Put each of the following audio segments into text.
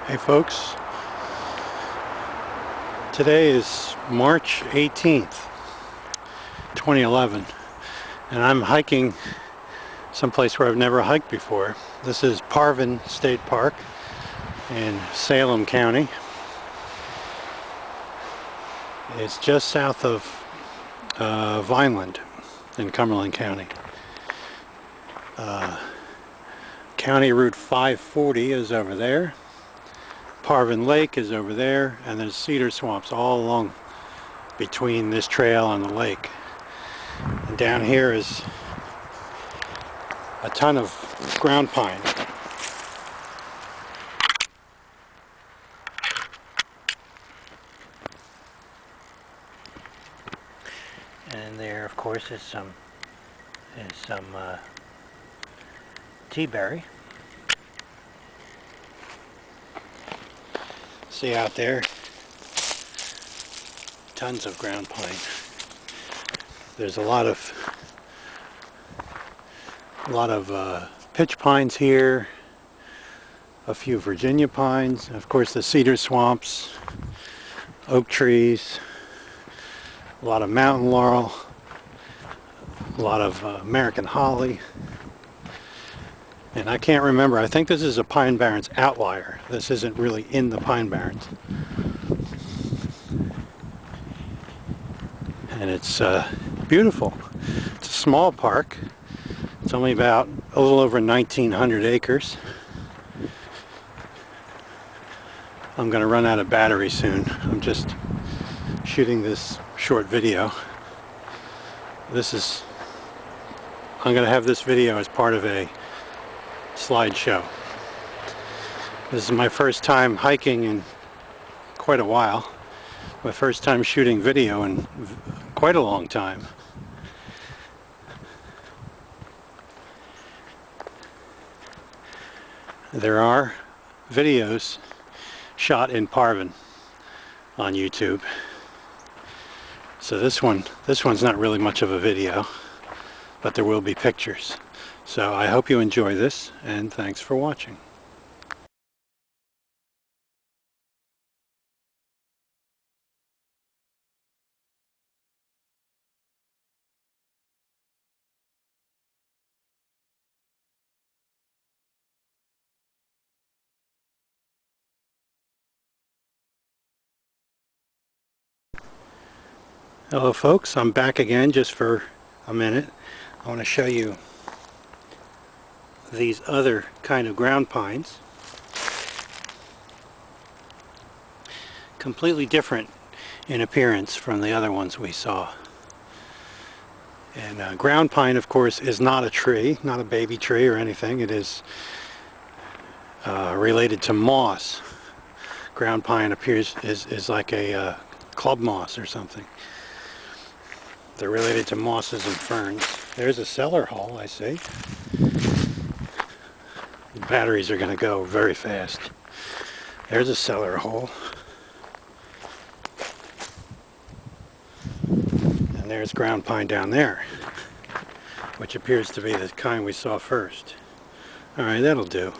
Hey folks, today is March 18th, 2011, and I'm hiking someplace where I've never hiked before. This is Parvin State Park in Salem County. It's just south of Vineland in Cumberland County. County Route 540 is over there. Parvin Lake is over there, and there's cedar swamps all along between this trail and the lake. And down here is a ton of ground pine. And there, of course, is some tea berry. See out there, tons of ground pine. There's a lot of pitch pines here, a few Virginia pines, of course the cedar swamps, oak trees, a lot of mountain laurel, a lot of American holly. And I can't remember, I think this is a Pine Barrens outlier. This isn't really in the Pine Barrens. And it's beautiful. It's a small park. It's only about a little over 1,900 acres. I'm going to run out of battery soon. I'm just shooting this short video. I'm going to have this video as part of a slideshow. This is my first time hiking in quite a while. My first time shooting video in quite a long time. There are videos shot in Parvin on YouTube. So this one's not really much of a video, but there will be pictures. So I hope you enjoy this, and thanks for watching. Hello folks, I'm back again just for a minute. I want to show you these other kind of ground pines. Completely different in appearance from the other ones we saw. And ground pine, of course, is not a tree, not a baby tree or anything. It is related to moss. Ground pine is like a club moss or something. They're related to mosses and ferns. There's a cellar hole, I see. The batteries are going to go very fast. There's a cellar hole. And there's ground pine down there, which appears to be the kind we saw first. Alright, that'll do.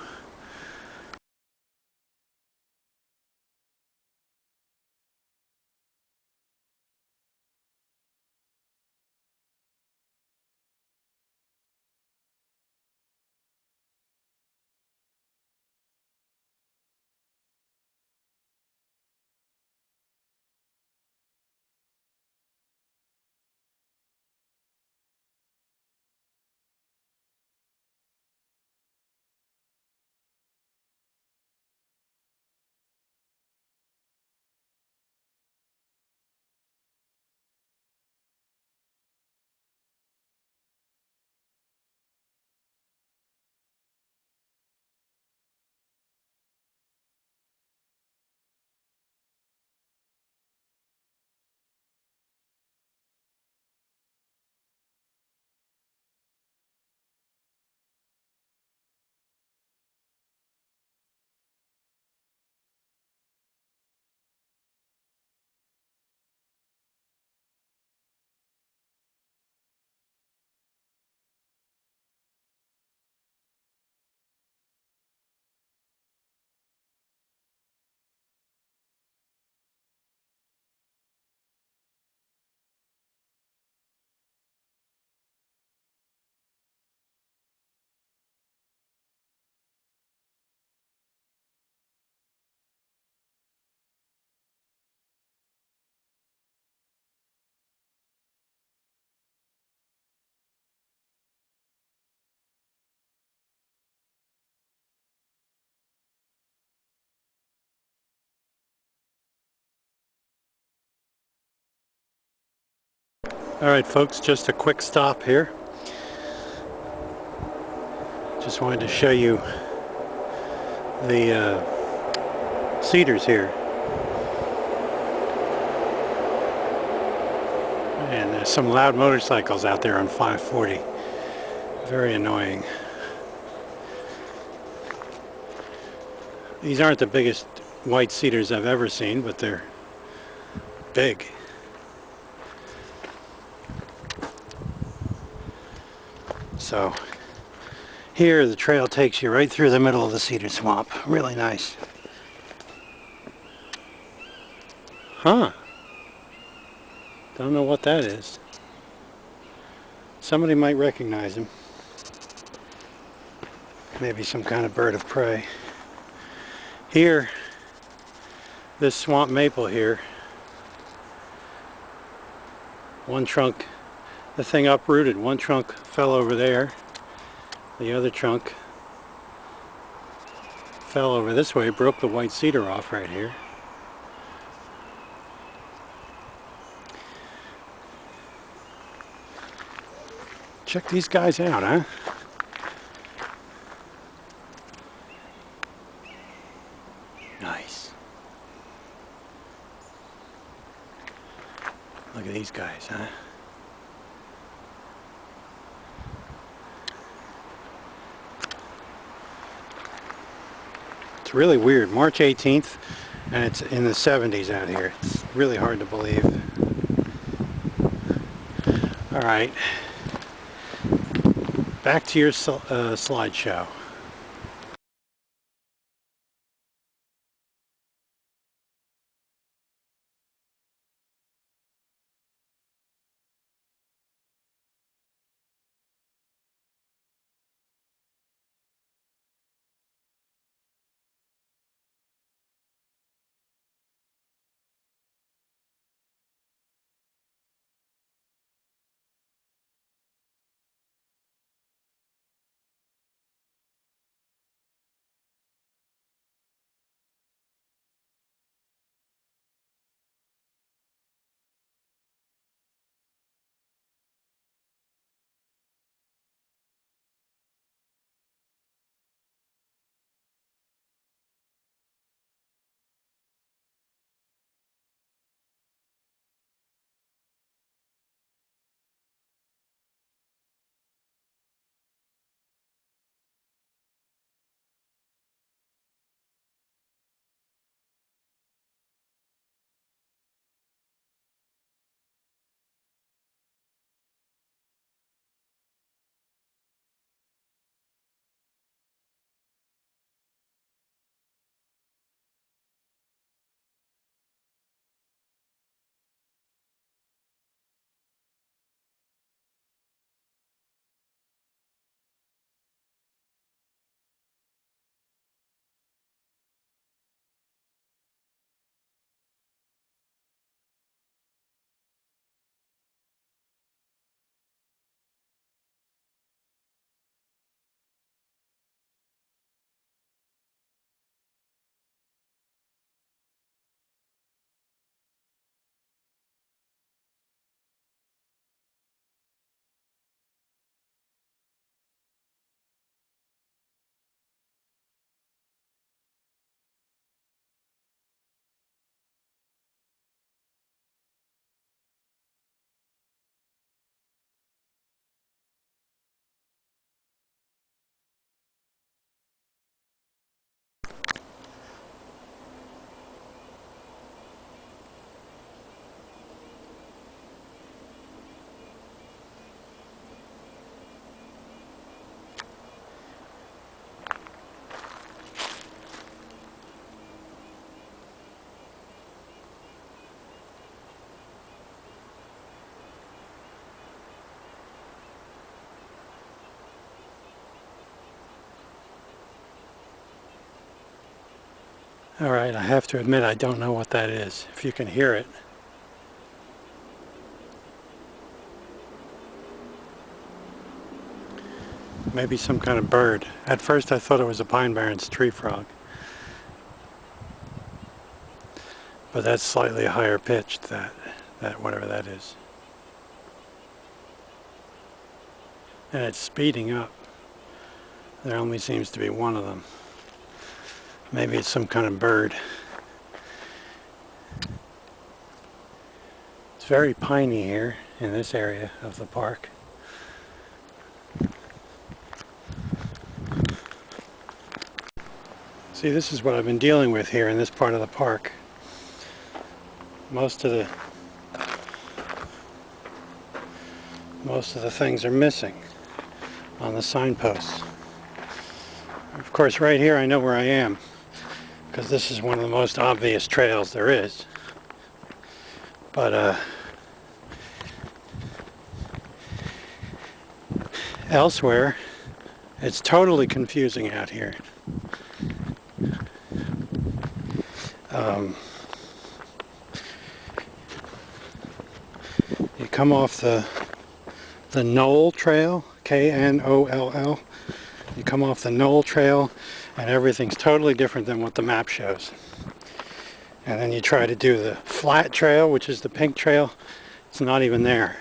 Alright folks, just a quick stop here. Just wanted to show you the cedars here. And there's some loud motorcycles out there on 540. Very annoying. These aren't the biggest white cedars I've ever seen, but they're big. So here the trail takes you right through the middle of the cedar swamp. Really nice. Huh. Don't know what that is. Somebody might recognize him. Maybe some kind of bird of prey. Here, this swamp maple here, one trunk, the thing uprooted, one trunk fell over there, the other trunk fell over this way, broke the white cedar off right here. Check these guys out, huh? Nice. Look at these guys, huh? It's really weird. March 18th, and it's in the 70s out here. It's really hard to believe. All right. Back to your slideshow. All right, I have to admit I don't know what that is. If you can hear it. Maybe some kind of bird. At first I thought it was a pine barrens tree frog. But that's slightly higher pitched, that whatever that is. and it's speeding up. There only seems to be one of them. Maybe it's some kind of bird. It's very piney here in this area of the park. See, this is what I've been dealing with here in this part of the park. Most of the things are missing on the signposts. Of course, right here I know where I am, because this is one of the most obvious trails there is. But elsewhere, it's totally confusing out here. You come off the Knoll Trail, K-N-O-L-L. You come off the Knoll Trail and everything's totally different than what the map shows. And then you try to do the flat trail, which is the pink trail. It's not even there.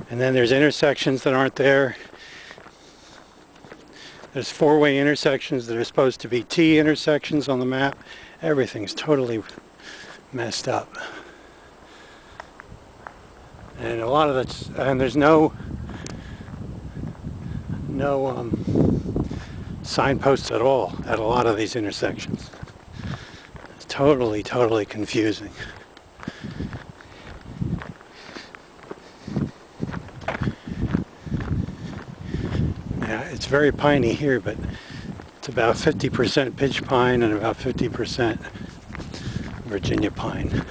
And then there's intersections that aren't there. There's four-way intersections that are supposed to be T intersections on the map. Everything's totally messed up. And a lot of that's, and there's no signposts at all at a lot of these intersections. It's totally confusing. Yeah, it's very piney here, but it's about 50% pitch pine and about 50% Virginia pine.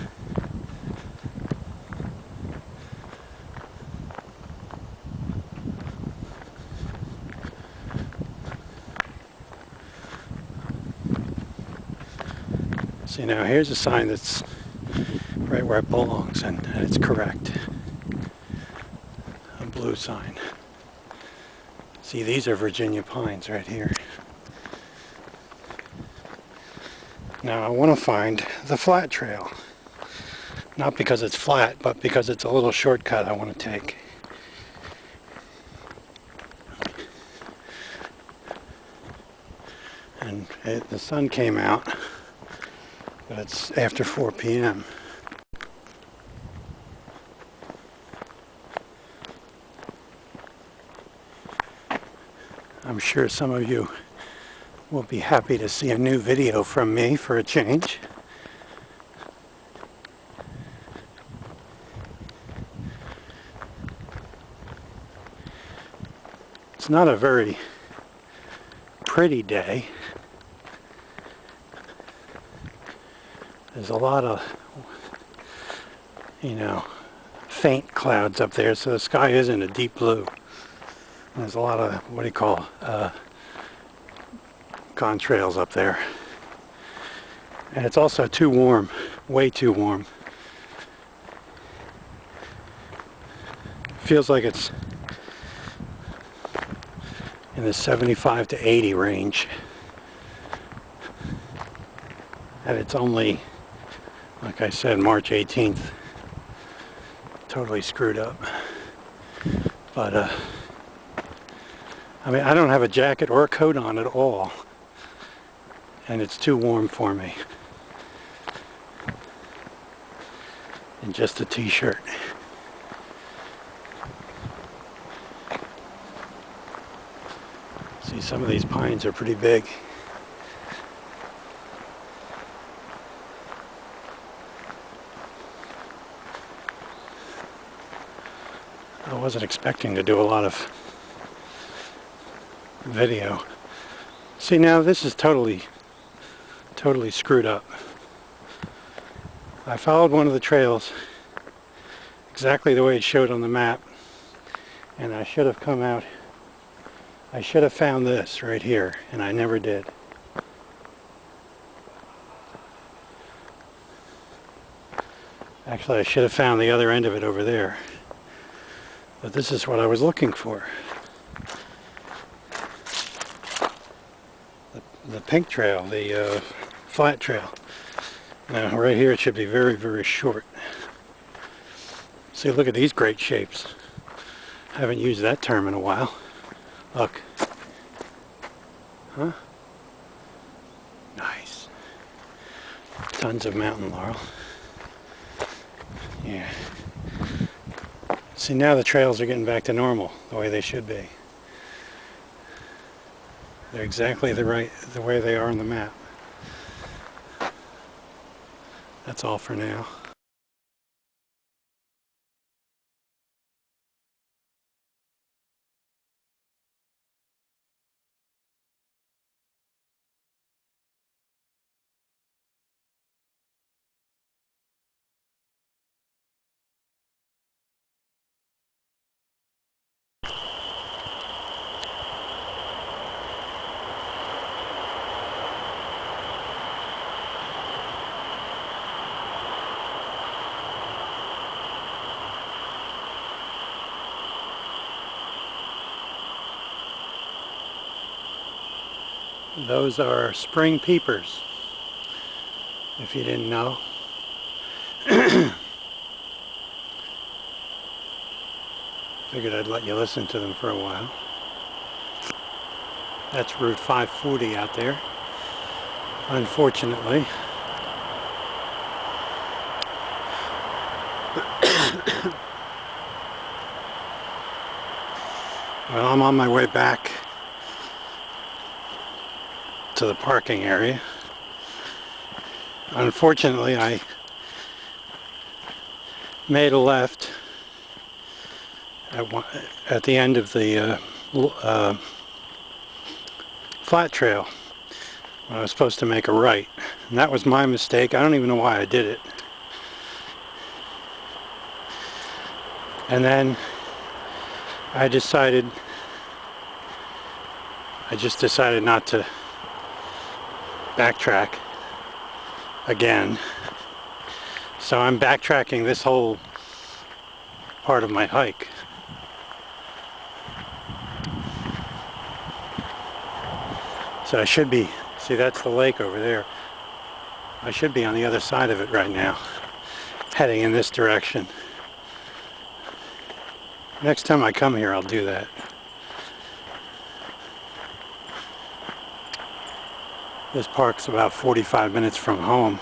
See, now here's a sign that's right where it belongs, and it's correct. A blue sign. See, these are Virginia pines right here. Now I want to find the flat trail. Not because it's flat, but because it's a little shortcut I want to take. And the sun came out, but it's after 4 p.m. I'm sure some of you will be happy to see a new video from me for a change. It's not a very pretty day. There's a lot of, faint clouds up there, so the sky isn't a deep blue. There's a lot of, what do you call, contrails up there. And it's also too warm, way too warm. Feels like it's in the 75 to 80 range. And it's only, like I said, March 18th. Totally screwed up. But, I mean, I don't have a jacket or a coat on at all. And it's too warm for me. And just a t-shirt. See, some of these pines are pretty big. I wasn't expecting to do a lot of video. See, now this is totally screwed up. I followed one of the trails exactly the way it showed on the map, and I should have come out, I should have found this right here, and I never did. Actually, I should have found the other end of it over there. But this is what I was looking for. The pink trail, the flat trail. Now right here it should be very short. See, look at these great shapes. Haven't used that term in a while. Look. Huh? Nice. Tons of mountain laurel. Yeah. See, now the trails are getting back to normal, the way they should be. They're exactly the way they are on the map. That's all for now. Those are spring peepers, if you didn't know. Figured I'd let you listen to them for a while. That's Route 540 out there, unfortunately. Well, I'm on my way back to the parking area. Unfortunately, I made a left at the end of the flat trail when I was supposed to make a right. And that was my mistake. I don't even know why I did it. And then I just decided not to backtrack again. So I'm backtracking this whole part of my hike. So I should be, see, that's the lake over there. I should be on the other side of it right now, heading in this direction. Next time I come here, I'll do that. This park's about 45 minutes from home.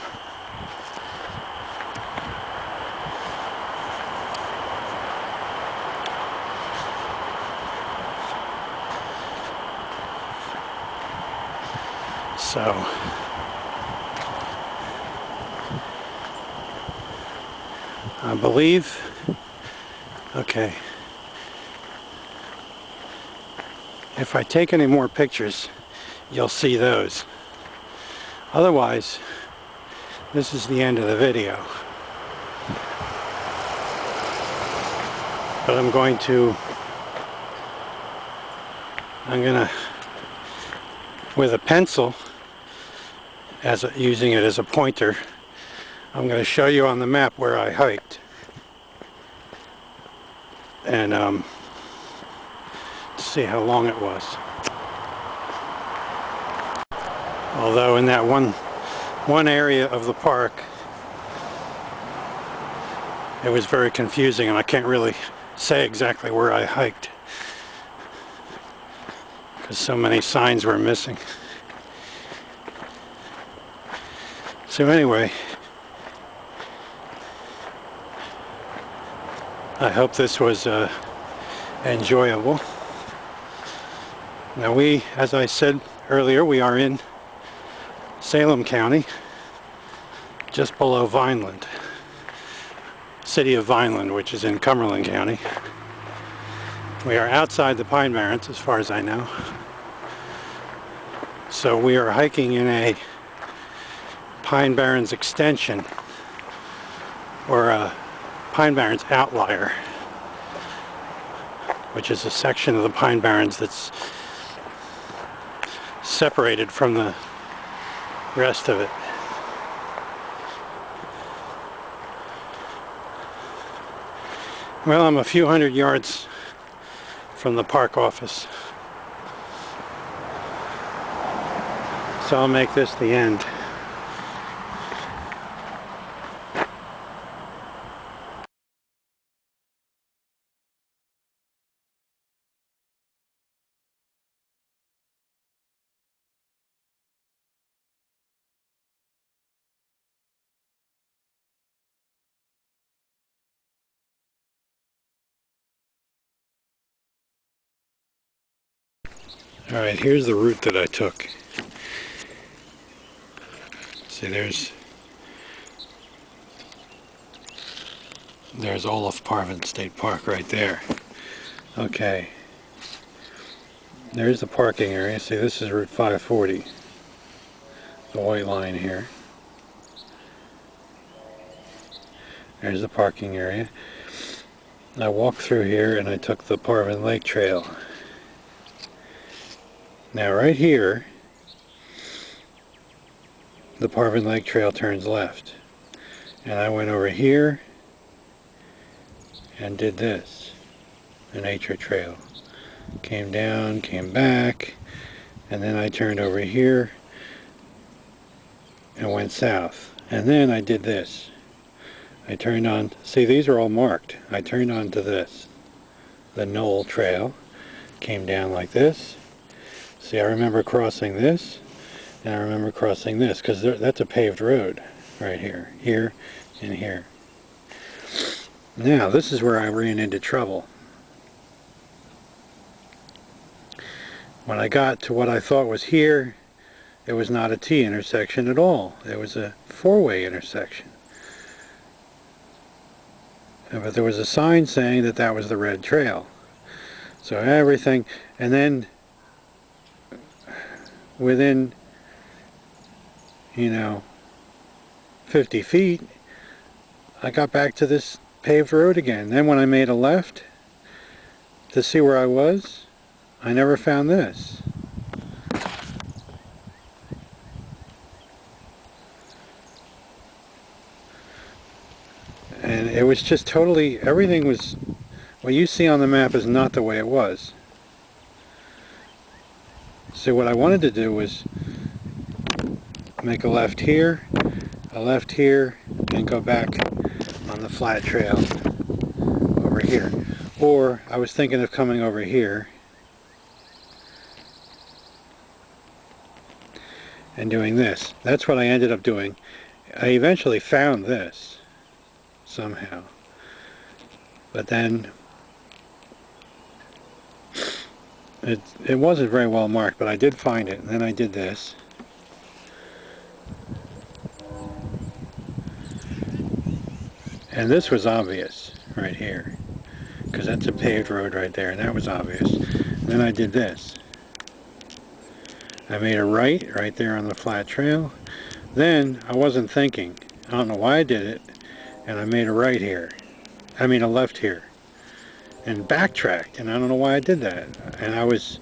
So I believe, okay, if I take any more pictures, you'll see those. Otherwise, this is the end of the video. But I'm gonna, with a pencil, using it as a pointer, I'm going to show you on the map where I hiked. And see how long it was. Although in that one area of the park, it was very confusing and I can't really say exactly where I hiked because so many signs were missing. So anyway, I hope this was enjoyable. Now as I said earlier, we are in Salem County, just below Vineland, city of Vineland, which is in Cumberland County. We are outside the Pine Barrens, as far as I know. So we are hiking in a Pine Barrens extension, or a Pine Barrens outlier, which is a section of the Pine Barrens that's separated from the rest of it. Well, I'm a few hundred yards from the park office, so I'll make this the end. Alright, here's the route that I took. See, there's all of Parvin State Park right there. Okay. There's the parking area. See, this is Route 540. The white line here. There's the parking area. I walked through here and I took the Parvin Lake Trail. Now right here, the Parvin Lake Trail turns left. And I went over here and did this, a nature trail. Came down, came back, and then I turned over here and went south. And then I did this. I turned on, see, these are all marked. I turned on to this, the Knoll Trail. Came down like this. See, I remember crossing this, and I remember crossing this, because that's a paved road right here, here, and here. Now, this is where I ran into trouble. When I got to what I thought was here, it was not a T intersection at all. It was a four-way intersection. But there was a sign saying that that was the red trail. So everything, and then within, 50 feet, I got back to this paved road again. Then when I made a left to see where I was, I never found this. And it was just totally, everything was, what you see on the map is not the way it was. So what I wanted to do was make a left here, and go back on the flat trail over here. Or I was thinking of coming over here and doing this. That's what I ended up doing. I eventually found this somehow. But then it wasn't very well marked, but I did find it. And then I did this. And this was obvious right here, because that's a paved road right there, and that was obvious. And then I did this. I made a right there on the flat trail. Then I wasn't thinking. I don't know why I did it, and I made a right here. I mean a left here. And backtracked, and I don't know why I did that. And I was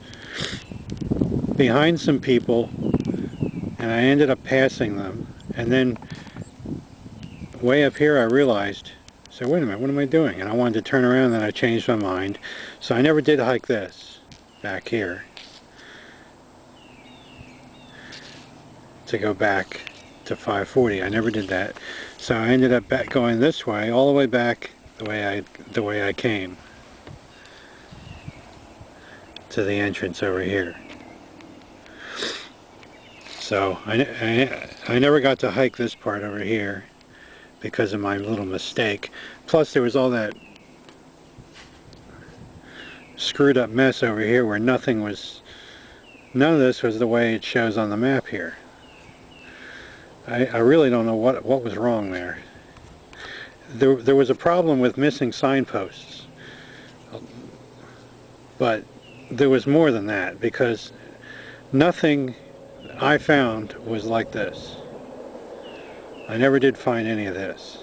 behind some people, and I ended up passing them. And then way up here I realized, so wait a minute, what am I doing? And I wanted to turn around, and then I changed my mind. So I never did hike this back here to go back to 540. I never did that. So I ended up going this way, all the way back the way I came to the entrance over here. So I never got to hike this part over here because of my little mistake. Plus there was all that screwed up mess over here where none of this was the way it shows on the map here. I really don't know what was wrong there. There was a problem with missing signposts, but there was more than that, because nothing I found was like this. I never did find any of this.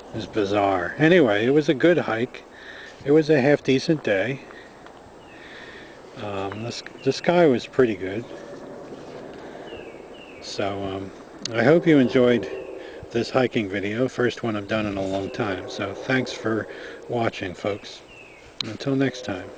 It was bizarre. Anyway, it was a good hike. It was a half decent day. The sky was pretty good. So I hope you enjoyed this hiking video, first one I've done in a long time. So thanks for watching, folks. Until next time.